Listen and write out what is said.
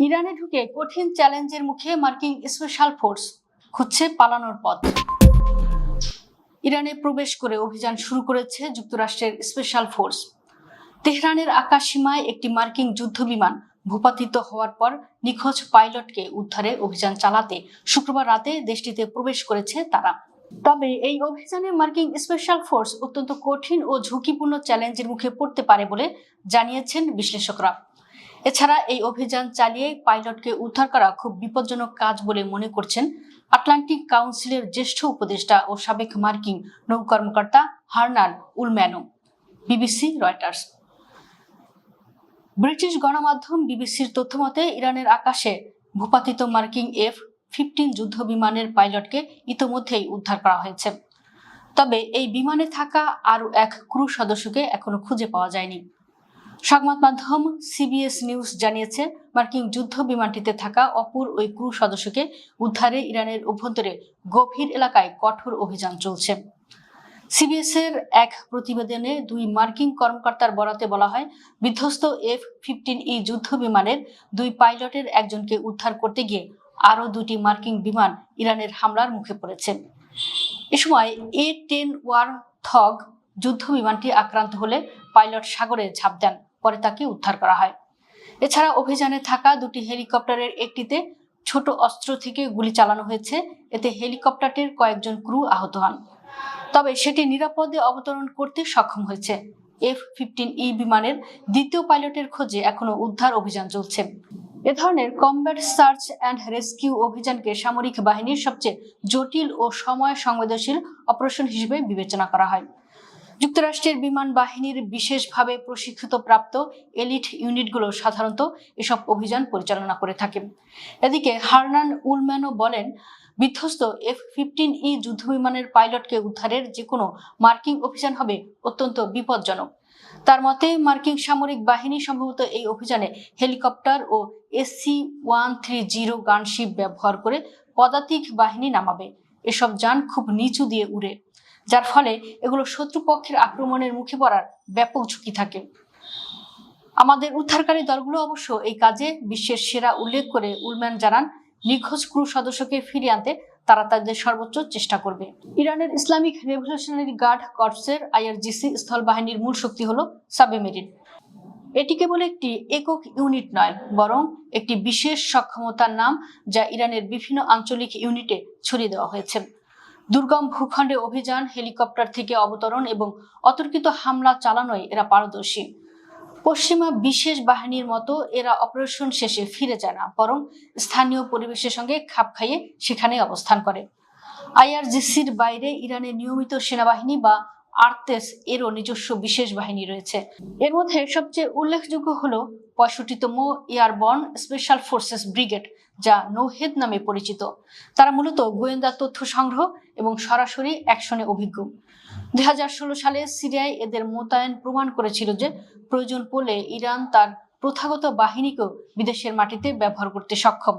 ইরানে ঢুকে কঠিন চ্যালেঞ্জের মুখে মার্কিন স্পেশাল ফোর্স খুঁজছে পালানোর পথ। ইরানে প্রবেশ করে অভিযান শুরু করেছে যুক্তরাষ্ট্রের স্পেশাল ফোর্স। তেহরানের আকাশসীমায় একটি মার্কিন যুদ্ধবিমান ভূপাতিত হওয়ার পর নিখোঁজ পাইলটকে উদ্ধারে অভিযান চালাতে শুক্রবার রাতে দেশটিতে প্রবেশ করেছে তারা। তবে এই অভিযানে মার্কিন স্পেশাল ফোর্স অত্যন্ত কঠিন ও ঝুঁকিপূর্ণ চ্যালেঞ্জের মুখে পড়তে পারে বলে জানিয়েছেন বিশ্লেষকরা। এছাড়া এই অভিযান চালিয়ে পাইলটকে উদ্ধার করা খুব বিপজ্জনক কাজ বলে মনে করছেন আটলান্টিক কাউন্সিলের জ্যেষ্ঠ উপদেষ্টা ও সাবেক মার্কিন নৌ কর্মকর্তা হার্নান উলম্যানো। BBC, Reuters. ব্রিটিশ গণমাধ্যম বিবিসির তথ্যমতে ইরানের আকাশে ভূপাতিত মার্কিন F-15 যুদ্ধ বিমানের পাইলটকে ইতোমধ্যেই উদ্ধার করা হয়েছে। তবে এই বিমানে থাকা আরও এক ক্রু সদস্যকে এখনো খুঁজে পাওয়া যায়নি। সংবাদ মাধ্যম CBS নিউজ জানিয়েছে, মার্কিন যুদ্ধ বিমানটিতে থাকা অপর ওই ক্রু সদস্যকে উদ্ধারে ইরানের অভ্যন্তরে গভীর এলাকায় কঠোর অভিযান চলছে। CBS এর এক প্রতিবেদনে দুই মার্কিন কর্মকর্তার বরাতে বলা হয়, বিধ্বস্ত F-15E যুদ্ধ বিমানের দুই পাইলটের একজনকে উদ্ধার করতে গিয়ে আরও দুটি মার্কিন বিমান ইরানের হামলার মুখে পড়েছে। এ সময় A-10 ওয়ারথগ যুদ্ধ বিমানটি আক্রান্ত হলে পাইলট সাগরে ঝাঁপ দেন, পরে তাকে উদ্ধার করা হয়। এছাড়া অভিযানে থাকা দুটি হেলিকপ্টারের একটিতে ছোট অস্ত্র থেকে গুলি চালানো হয়েছে, এতে হেলিকপ্টারটির কয়েকজন ক্রু আহত হন। তবে সেটি নিরাপদে অবতরণ করতে সক্ষম হয়েছে। F-15E বিমানের দ্বিতীয় পাইলটের খোঁজে এখনো উদ্ধার অভিযান চলছে। এ ধরনের কমব্যাট সার্চ অ্যান্ড রেস্কিউ অভিযানকে সামরিক বাহিনীর সবচেয়ে জটিল ও সময় সংবেদনশীল অপারেশন হিসেবে বিবেচনা করা হয়। যুক্তরাষ্ট্রের বিমান বাহিনীর বিশেষভাবে প্রশিক্ষিত প্রাপ্ত এলিট ইউনিটগুলো সাধারণত এসব অভিযান পরিচালনা করে থাকে। এদিকে হার্নান উলম্যানো বলেন, বিধ্বস্ত F-15E যুদ্ধবিমানের পাইলটকে উদ্ধারের যে কোনো মার্কিন অভিযান হবে অত্যন্ত বিপজ্জনক। তার মতে, মার্কিন সামরিক বাহিনী সম্ভবত এই অভিযানে হেলিকপ্টার ও SC-130 গানশিপ ব্যবহার করে পদাতিক বাহিনী নামাবে। এসব যান খুব নিচু দিয়ে উড়ে, যার ফলে এগুলো শত্রুপক্ষের আক্রমণের মুখে পড়ার ব্যাপক ঝুঁকি থাকে। আমাদের উদ্ধারকারী দলগুলো অবশ্য এই কাজে বিশ্বের সেরা উল্লেখ করে উলম্যান জানান, নিখোঁজ ক্রু সদস্যকে ফিরিয়ে আনতে তারা তাদের সর্বোচ্চ চেষ্টা করবে। ইরানের ইসলামিক রেভলিউশনারি গার্ড কর্পসের IRGC স্থল বাহিনীর মূল শক্তি হলো সাবমেরিন। এটি কেবল একটি একক ইউনিট নয়, বরং একটি বিশেষ সক্ষমতার নাম, যা ইরানের বিভিন্ন আঞ্চলিক ইউনিটে ছড়িয়ে দেওয়া হয়েছে। দুর্গম ভূখণ্ডে অভিযান, হেলিকপ্টার থেকে অবতরণ এবং অতর্কিত হামলা চালানোয় এরা পারদর্শী। পশ্চিমা বিশেষ বাহিনীর মতো এরা অপারেশন শেষে ফিরে যায় না, বরং স্থানীয় পরিবেশের সঙ্গে খাপ খাইয়ে সেখানে অবস্থান করে। IRGCর বাইরে ইরানের নিয়মিত সেনাবাহিনী বা আরতেস এরও নিজস্ব বিশেষ বাহিনী রয়েছে। এর মধ্যে সবচেয়ে উল্লেখযোগ্য হলো 65তম এয়ারবর্ন স্পেশাল ফোর্সেস ব্রিগেড, যা নৌহেদ নামে পরিচিত। তারা মূলত গোয়েন্দা তথ্য সংগ্রহ এবং সরাসরি অ্যাকশনে অভিজ্ঞ। 2016 সালে সিরিয়ায় এদের মোতায়েন প্রমাণ করেছিল যে প্রয়োজন পড়লে ইরান তার প্রথাগত বাহিনীকেও বিদেশের মাটিতে ব্যবহার করতে সক্ষম।